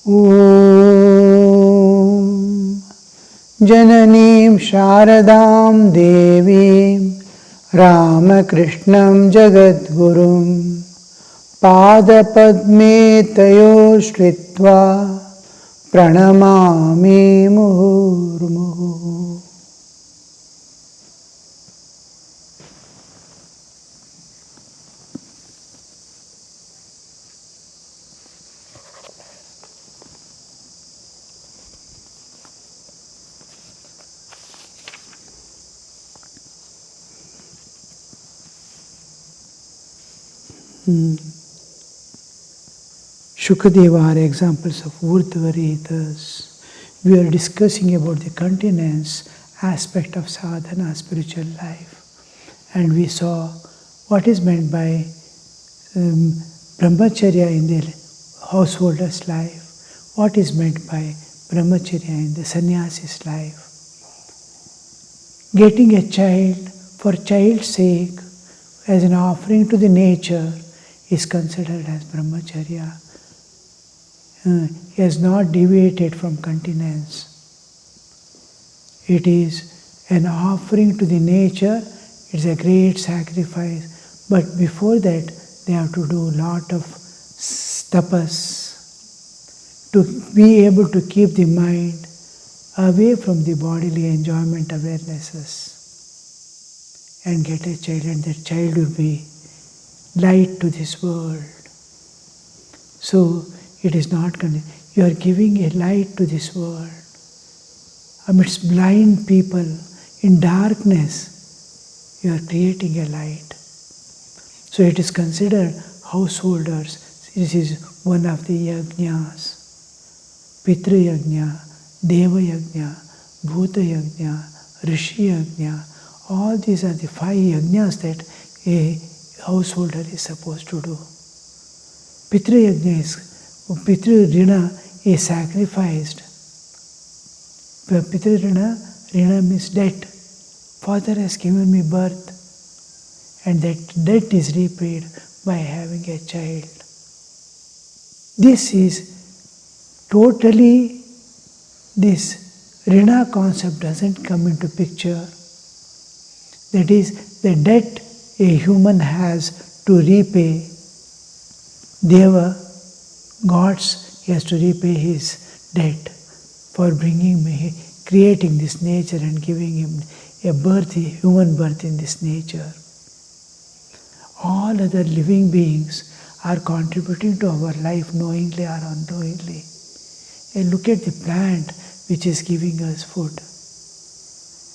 Om Jananim Sharadam Devim Ramakrishnam Jagadgurum Padapadme Tayo Shritva Pranamami Muhurmuhu. Shukadeva are examples of Urdhva-Ritas. We are discussing about the continence aspect of sadhana, spiritual life. And we saw what is meant by brahmacharya in the householder's life, what is meant by brahmacharya in the sannyasi's life. Getting a child for child's sake as an offering to the nature is considered as brahmacharya. He has not deviated from continence. It is an offering to the nature, it's a great sacrifice. But before that, they have to do a lot of tapas to be able to keep the mind away from the bodily enjoyment awarenesses and get a child, and that child will be light to this world. So it is not you are giving a light to this world. Amidst blind people in darkness, you are creating a light. So it is considered householders. This is one of the yajnas. Pitru yajna, Deva yajna, Bhuta yajna, Rishi yajna. All these are the 5 yajnas that a householder is supposed to do. Pitru yajna is, Pitru rina is sacrificed. Pitru rina means debt. Father has given me birth, and that debt is repaid by having a child. This is totally, this rina concept doesn't come into picture. That is the debt a human has to repay. Deva, gods, he has to repay his debt for creating this nature and giving him a birth, a human birth in this nature. All other living beings are contributing to our life knowingly or unknowingly. And look at the plant which is giving us food.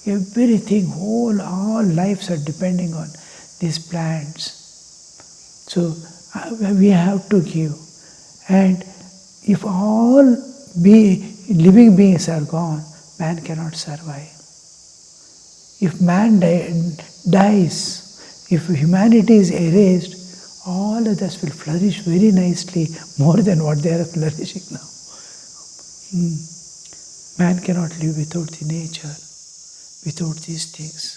Everything, all lives are depending on these plants. So we have to give. And if all living beings are gone, man cannot survive. If man dies, if humanity is erased, all others will flourish very nicely, more than what they are flourishing now. Man cannot live without the nature, without these things.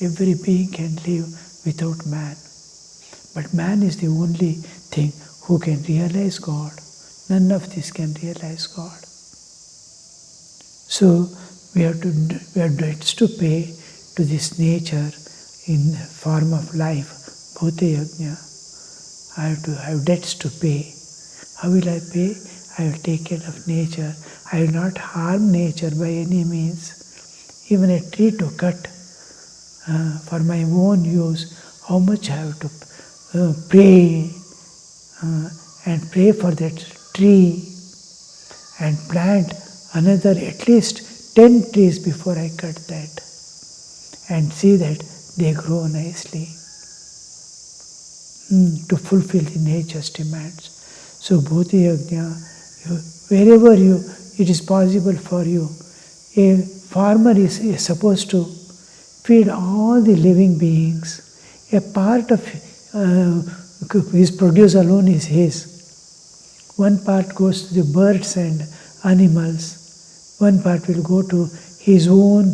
Every being can live without man. But man is the only thing who can realize God. None of this can realize God. So we have debts to pay to this nature in the form of life. Bhuta yajna. I have debts to pay. How will I pay? I will take care of nature. I will not harm nature by any means. Even a tree to cut for my own use, how much I have to pray and pray for that tree and plant another at least 10 trees before I cut that and see that they grow nicely to fulfill the nature's demands. So Bhuta yajna, wherever it is possible for you, a farmer is supposed to feed all the living beings. A part of his produce alone is his. One part goes to the birds and animals. One part will go to his own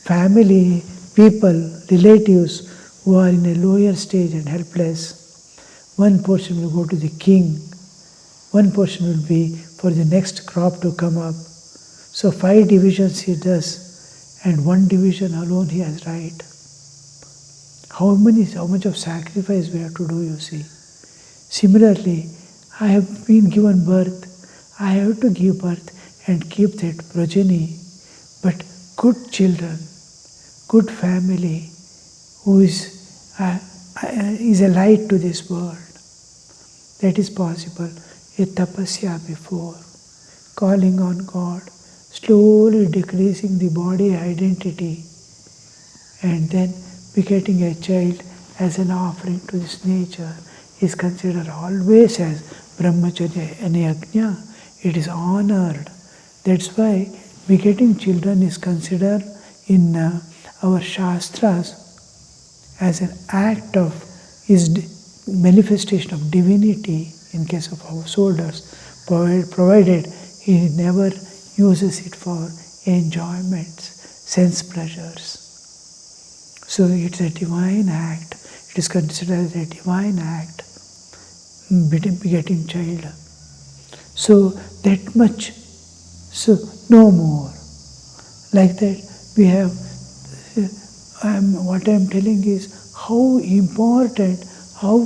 family, people, relatives who are in a lower stage and helpless. One portion will go to the king. One portion will be for the next crop to come up. So 5 divisions he does, and 1 division alone he has right. How much of sacrifice we have to do, you see. Similarly, I have been given birth, I have to give birth and keep that progeny. But good children, good family, who is a light to this world. That is possible. A tapasya before, calling on God, slowly decreasing the body identity, and then begetting a child as an offering to this nature is considered always as brahmacharya and yajna. It is honored. That's why begetting children is considered in our shastras as an act of manifestation of divinity in case of householders, provided he never uses it for enjoyments, sense pleasures. So it's a divine act. It is considered as a divine act, begetting child. So that much, so no more. Like that, we have, what I am telling is how important, how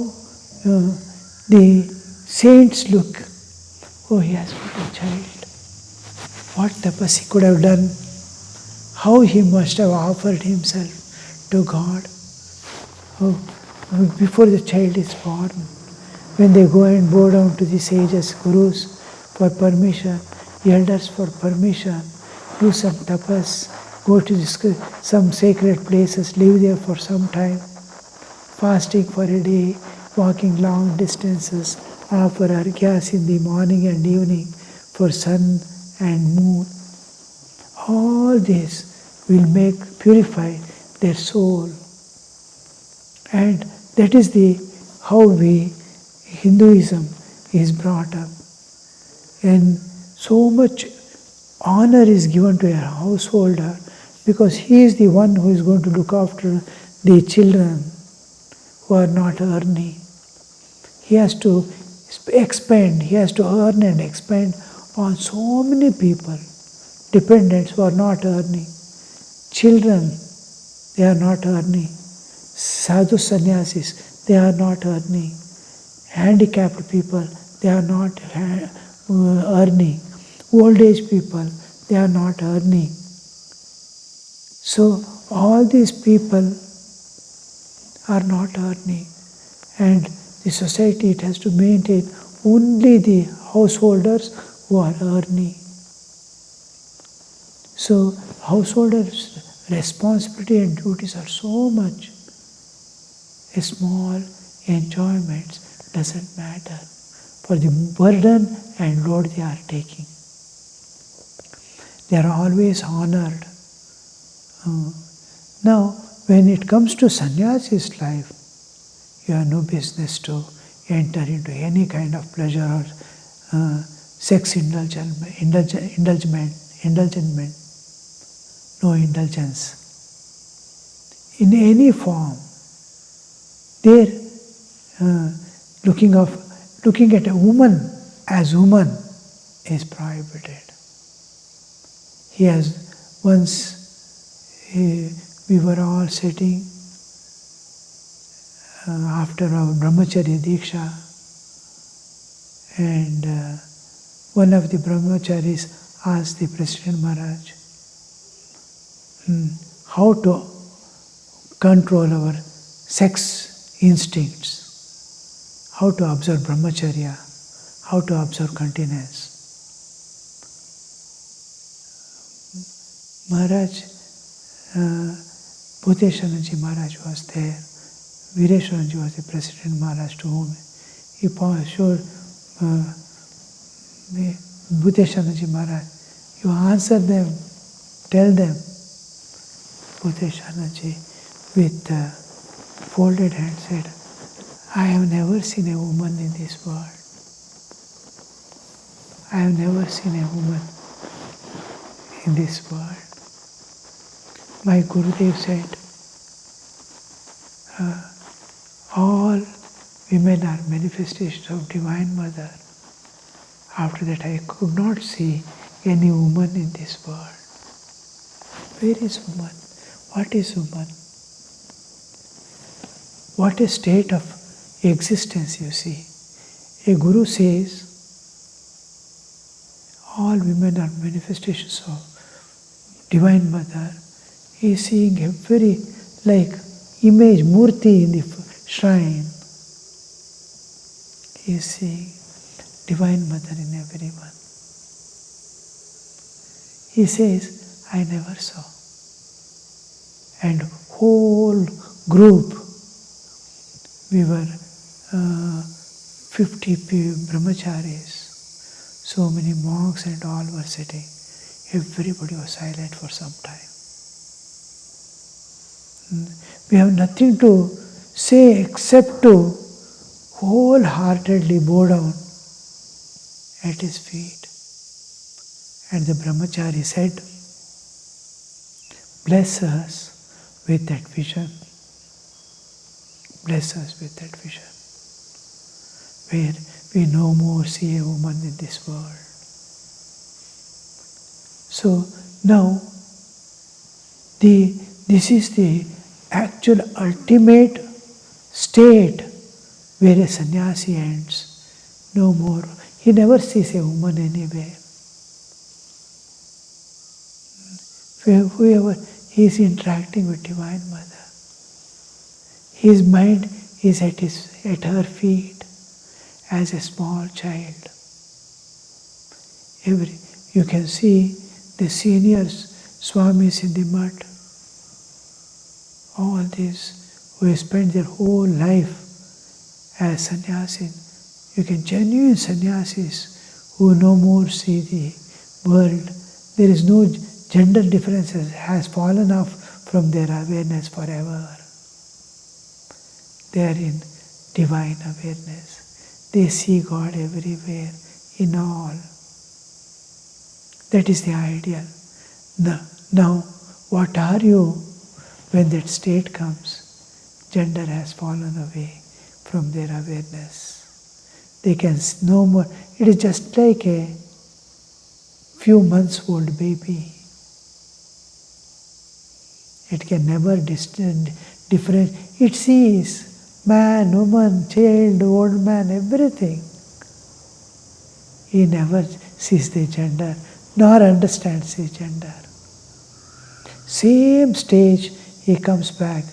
the saints look. Oh, he has got a child. What tapasya could have done? How he must have offered himself to God. Oh, before the child is born, when they go and bow down to the sages, gurus for permission, elders for permission, do some tapas, go to some sacred places, live there for some time, fasting for a day, walking long distances, offer argyas in the morning and evening for sun and moon. All this will purify their soul. And that is how Hinduism is brought up. And so much honor is given to a householder because he is the one who is going to look after the children who are not earning. He has to expend, he has to earn and expend on so many people, dependents who are not earning. Children, they are not earning. Sadhu sannyasis, they are not earning. Handicapped people, they are not earning. Old age people, they are not earning. So all these people are not earning, and the society, it has to maintain only the householders who are earning. So householders' responsibility and duties are so much. A small enjoyment doesn't matter for the burden and load they are taking. They are always honored. Now, when it comes to sannyasi's life, you have no business to enter into any kind of pleasure or sex indulgence, no indulgence. In any form, there looking at a woman as woman is prohibited. He has once, we were all sitting after our brahmacharya diksha, and one of the brahmacharis asked the President Maharaj how to control our sex instincts, how to observe brahmacharya, how to observe continence. Maharaj, Bhuteshanandaji Maharaj was there. Vireshwaranji was the President Maharaj to whom he showed Bhuteshanandaji Maharaj. You answer them, tell them. Bhuteshanandaji with folded hands said, I have never seen a woman in this world. I have never seen a woman in this world. My Gurudev said, all women are manifestations of Divine Mother. After that I could not see any woman in this world. Where is woman? What is woman? What a state of existence, you see. A guru says, all women are manifestations of Divine Mother. He is seeing a very like image, murti in the shrine. He is seeing Divine Mother in everyone. He says, I never saw. And whole group, we were 50 brahmacharis, so many monks and all were sitting. Everybody was silent for some time. We have nothing to say except to wholeheartedly bow down at his feet. And the brahmachari said, bless us with that vision. Bless us with that vision, where we no more see a woman in this world. So now, this is the actual ultimate state where a sannyasi ends. No more. He never sees a woman anywhere. Whoever he is interacting with Divine Mother, his mind is at her feet as a small child. You can see the seniors, swamis in the mud, all these who have spent their whole life as sannyasis. You can genuine sannyasis who no more see the world. There is no gender differences, has fallen off from their awareness forever. They are in divine awareness. They see God everywhere, in all. That is the ideal. Now, what are you when that state comes? Gender has fallen away from their awareness. They can no more. It is just like a few months old baby. It can never different. It sees man, woman, child, old man, everything. He never sees the gender, nor understands the gender. Same stage he comes back.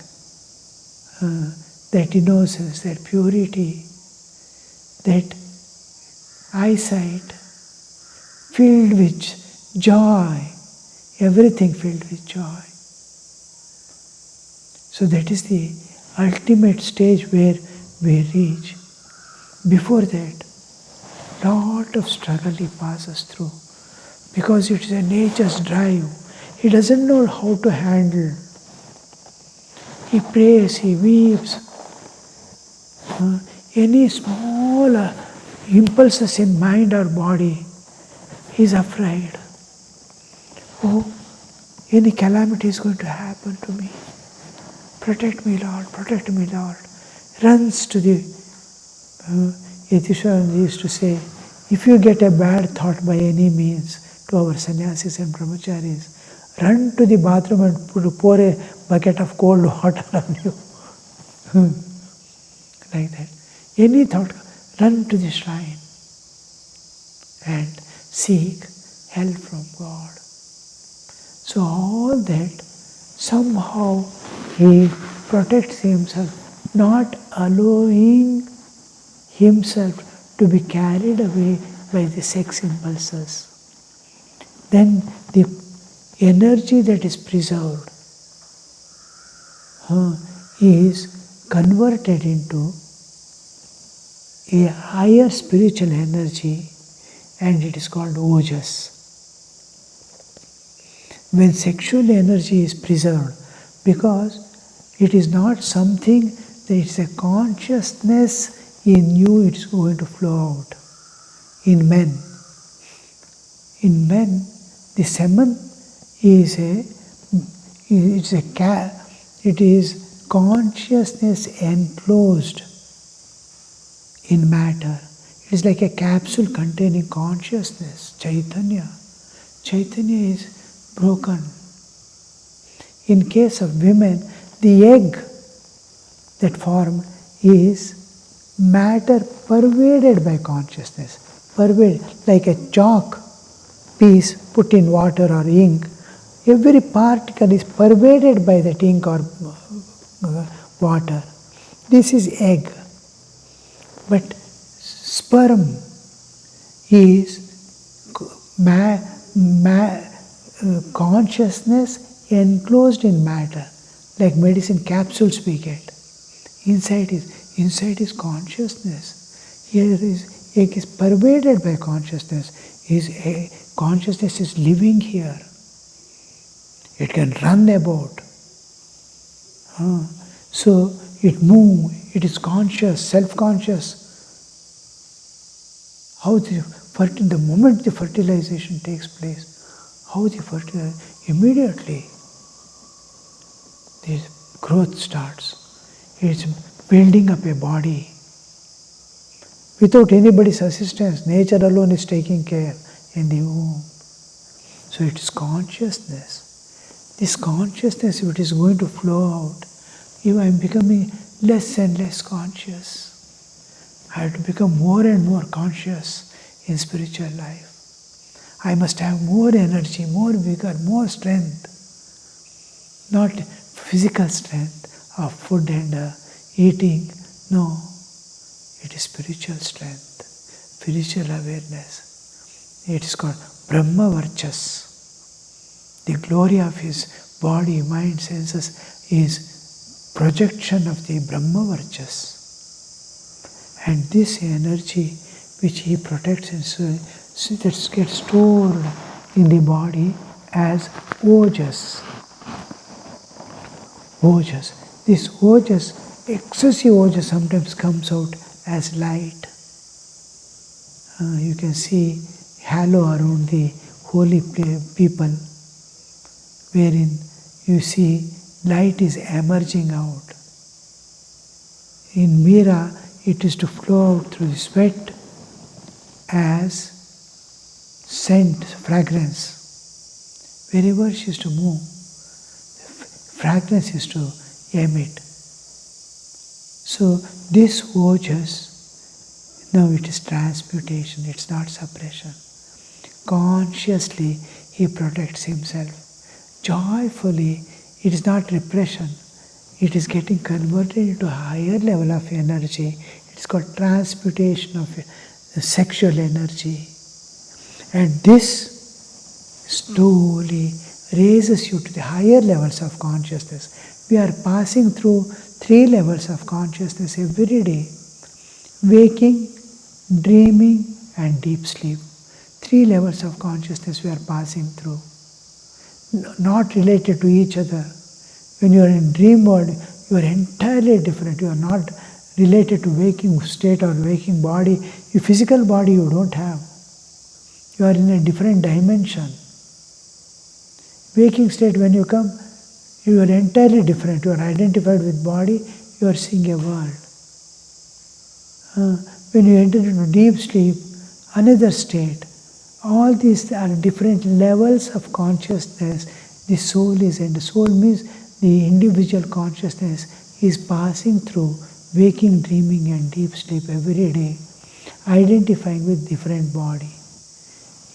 That innocence, that purity, that eyesight filled with joy, everything filled with joy. So that is the ultimate stage where we reach. Before that, lot of struggle he passes through, because it is a nature's drive. He doesn't know how to handle. He prays, he weeps. Any small impulses in mind or body, he is afraid. Oh, any calamity is going to happen to me. Protect me, Lord, protect me, Lord. Runs to the, Yatisharanji used to say, if you get a bad thought by any means, to our sannyasis and brahmacharis, run to the bathroom and pour a bucket of cold water on you. Like that. Any thought, run to the shrine and seek help from God. So all that, somehow he protects himself, not allowing himself to be carried away by the sex impulses. Then the energy that is preserved is converted into a higher spiritual energy, and it is called ojas. When sexual energy is preserved, because it is not something that it's a consciousness in you, it's going to flow out. In men, the semen is it is consciousness enclosed in matter. It is like a capsule containing consciousness, Chaitanya. Chaitanya is broken. In case of women, the egg that formed is matter pervaded by consciousness. Pervaded, like a chalk piece put in water or ink. Every particle is pervaded by that ink or water. This is egg. But sperm is consciousness enclosed in matter, like medicine capsules we get. Inside is consciousness. Here is egg is pervaded by consciousness. Consciousness is living here. It can run about. So it moves. It is conscious, self-conscious. How the moment the fertilization takes place, how the fertilization immediately the growth starts. It's building up a body. Without anybody's assistance, nature alone is taking care in the womb. So it is consciousness. This consciousness, if it is going to flow out, if I am becoming less and less conscious, I have to become more and more conscious in spiritual life. I must have more energy, more vigor, more strength. Not physical strength of food and eating. No, it is spiritual strength, spiritual awareness. It is called Brahma Varchas. The glory of his body, mind, senses is projection of the Brahma Varchas. And this energy which he protects and so that gets stored in the body as ojas. Ojas. This ojas, excessive ojas sometimes comes out as light. You can see halo around the holy people, wherein you see light is emerging out. In Mira, it is to flow out through the sweat as scent, fragrance. Wherever she is to move, fragrance is to emit. So this ojas, now it is transmutation, it's not suppression. Consciously he protects himself. Joyfully, it is not repression. It is getting converted into a higher level of energy. It's called transmutation of sexual energy. And this slowly raises you to the higher levels of consciousness. We are passing through 3 levels of consciousness every day. Waking, dreaming and deep sleep. 3 levels of consciousness we are passing through. Not related to each other. When you are in dream world, you are entirely different. You are not related to waking state or waking body. Your physical body you don't have. You are in a different dimension. Waking state, when you come, you are entirely different. You are identified with body, you are seeing a world. When you enter into deep sleep, another state. All these are different levels of consciousness. The soul is, and the soul means the individual consciousness is passing through waking, dreaming and deep sleep every day, identifying with different body.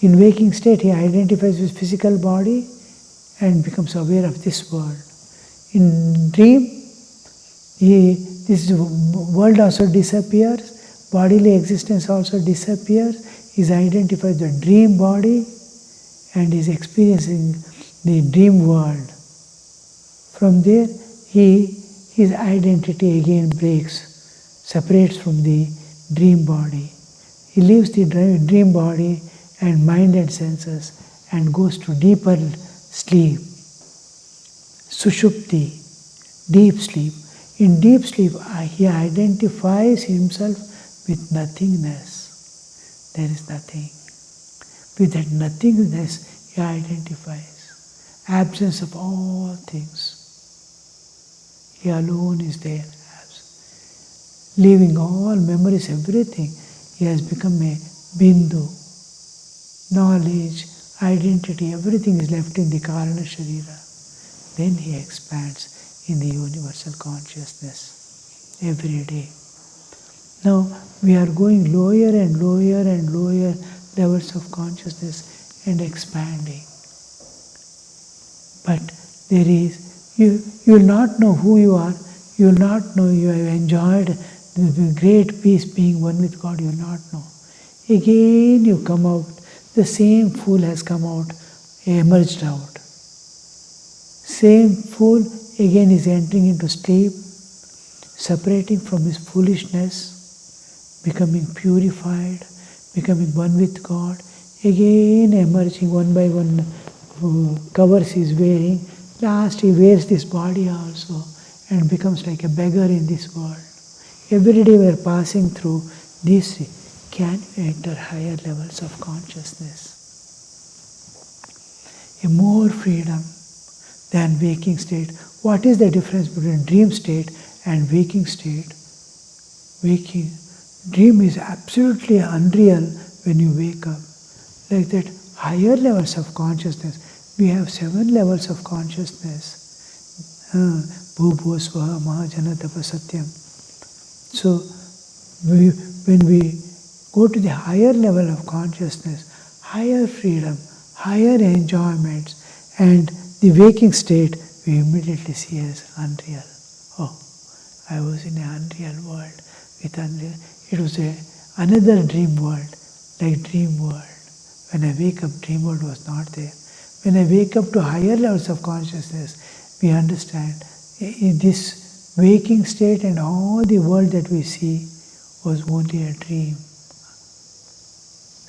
In waking state, he identifies with physical body and becomes aware of this world. In dream, this world also disappears, bodily existence also disappears, he is identified with the dream body and is experiencing the dream world. From there, his identity again breaks, separates from the dream body. He leaves the dream body and mind and senses and goes to deeper sleep. Sushupti, deep sleep. In deep sleep, he identifies himself with nothingness. There is nothing. With that nothingness, he identifies. Absence of all things. He alone is there, leaving all memories, everything. he has become a bindu. Knowledge, identity, everything is left in the Karana Sharira. Then he expands in the universal consciousness every day. Now we are going lower and lower and lower levels of consciousness and expanding. But there is, you will not know who you are, you will not know you have enjoyed the great peace being one with God, you will not know. Again you come out, the same fool has come out, emerged out. Same fool again is entering into sleep, separating from his foolishness, becoming purified, becoming one with God, again emerging one by one covers he is wearing. Last he wears this body also and becomes like a beggar in this world. Every day we are passing through this. Can you enter higher levels of consciousness? A more freedom than waking state. What is the difference between dream state and waking state? Dream is absolutely unreal when you wake up. Like that, higher levels of consciousness. We have 7 levels of consciousness. Bhubhu Swaha Mahajana Tapa Satyam. So, when we go to the higher level of consciousness, higher freedom, higher enjoyments, and the waking state, we immediately see as unreal. Oh, I was in an unreal world. It was another dream world, like dream world. When I wake up, dream world was not there. When I wake up to higher levels of consciousness, we understand in this waking state and all the world that we see was only a dream.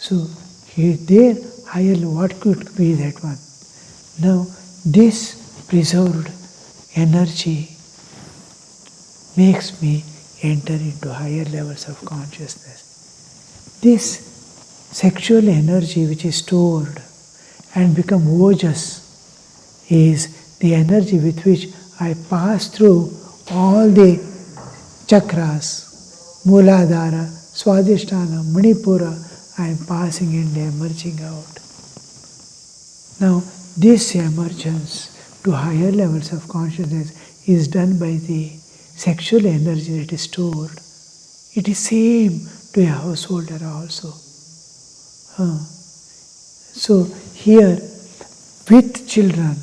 So there, higher level, what could be that one? Now, this preserved energy makes me enter into higher levels of consciousness. This sexual energy which is stored and become ojas is the energy with which I pass through all the chakras, Mooladhara, Swadhisthana, Manipura. I am passing and emerging out. Now, this emergence to higher levels of consciousness is done by the sexual energy that is stored. It is same to a householder also. So here, with children,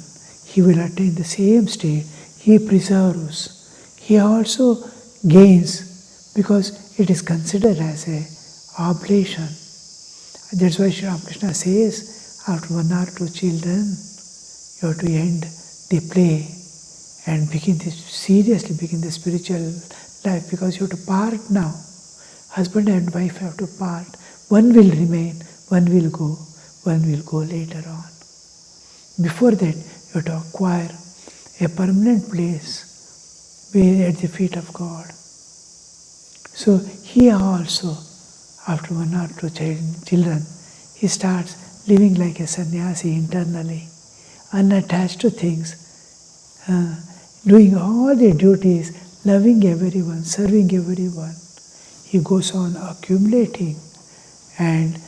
he will attain the same state. He preserves. He also gains because it is considered as a oblation. That's why Sri Ramakrishna says, after 1 or 2 children, you have to end the play and seriously begin the spiritual life, because you have to part now. Husband and wife have to part. One will remain, one will go later on. Before that, you have to acquire a permanent place at the feet of God. So here also, after 1 or 2 children, he starts living like a sannyasi internally, unattached to things, doing all the duties, loving everyone, serving everyone. He goes on accumulating, and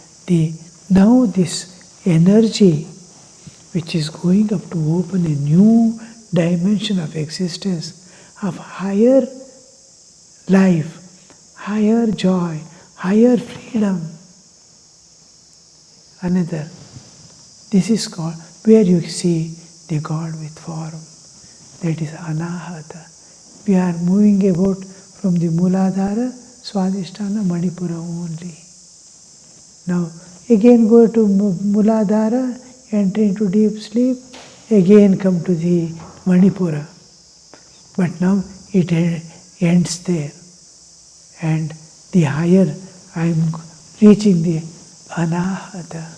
now this energy which is going up to open a new dimension of existence, of higher life, higher joy, higher freedom. Another, this is called, where you see the God with form, that is Anahata. We are moving about from the Mooladhara, Swadhisthana, Manipura only. Now, again go to Mooladhara, enter into deep sleep, again come to the Manipura. But now it ends there. And the higher, I am reaching the Anahata.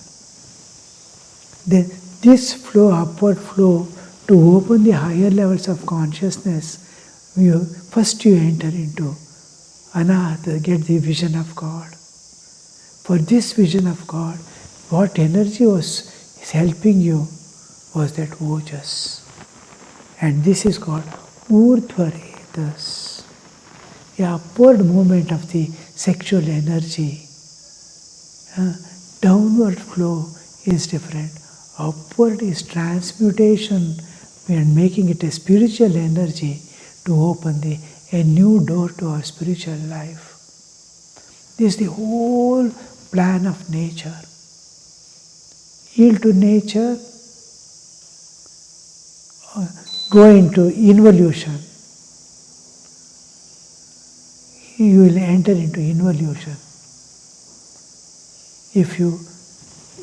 Then this flow, upward flow, to open the higher levels of consciousness, first you enter into Anahata, get the vision of God. For this vision of God, what energy is helping you was that ojas. And this is called Urdhvaretas, a upward movement of the sexual energy Downward flow is different. Upward is transmutation. We are making it a spiritual energy to open a new door to our spiritual life. This is the whole plan of nature. Yield to nature, go into involution. You will enter into involution. If you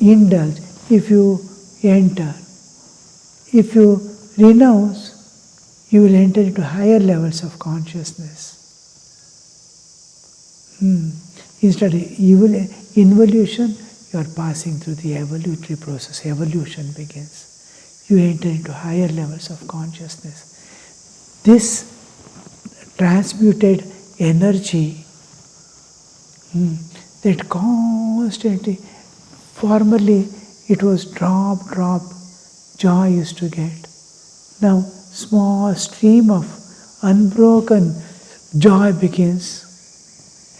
indulge, if you enter, if you renounce, you will enter into higher levels of consciousness. Instead of involution, you are passing through the evolutionary process. Evolution begins. You enter into higher levels of consciousness. This transmuted energy that constantly, formerly it was drop, joy used to get. Now, small stream of unbroken joy begins,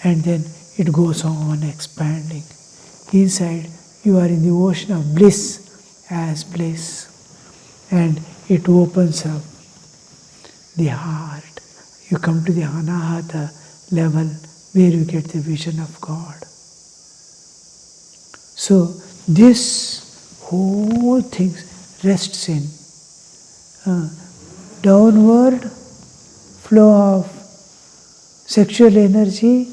and then it goes on expanding. Inside, you are in the ocean of bliss as bliss, and it opens up the heart. You come to the anahata level where you get the vision of God. So this whole thing rests in downward flow of sexual energy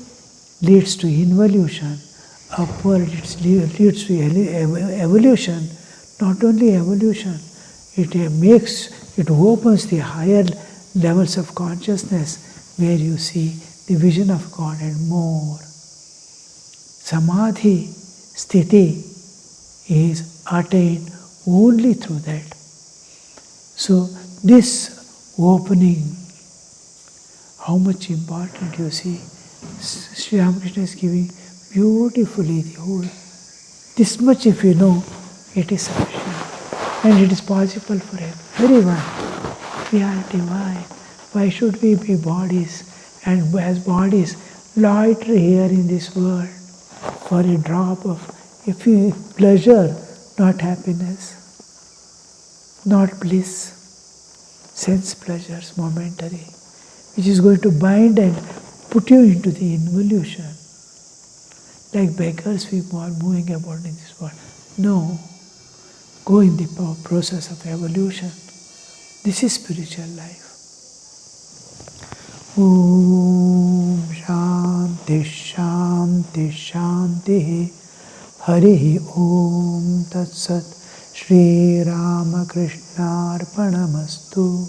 leads to involution. Upward it leads to evolution. Not only evolution, it opens the higher levels of consciousness where you see the vision of God and more. Samadhi sthiti is attained only through that. So this opening, how much important you see. Sri Ramakrishna is giving beautifully the whole. This much if you know, it is sufficient. And it is possible for everyone. We are divine. Why should we be bodies? And as bodies, loiter here in this world for a drop of pleasure, not happiness, not bliss, sense pleasures, momentary, which is going to bind and put you into the involution. Like beggars, we are moving about in this world. No, go in the process of evolution. This is spiritual life. Om Shanti Shanti Shanti Hari Om Tat Sat Shri Ramakrishna Arpanamastu.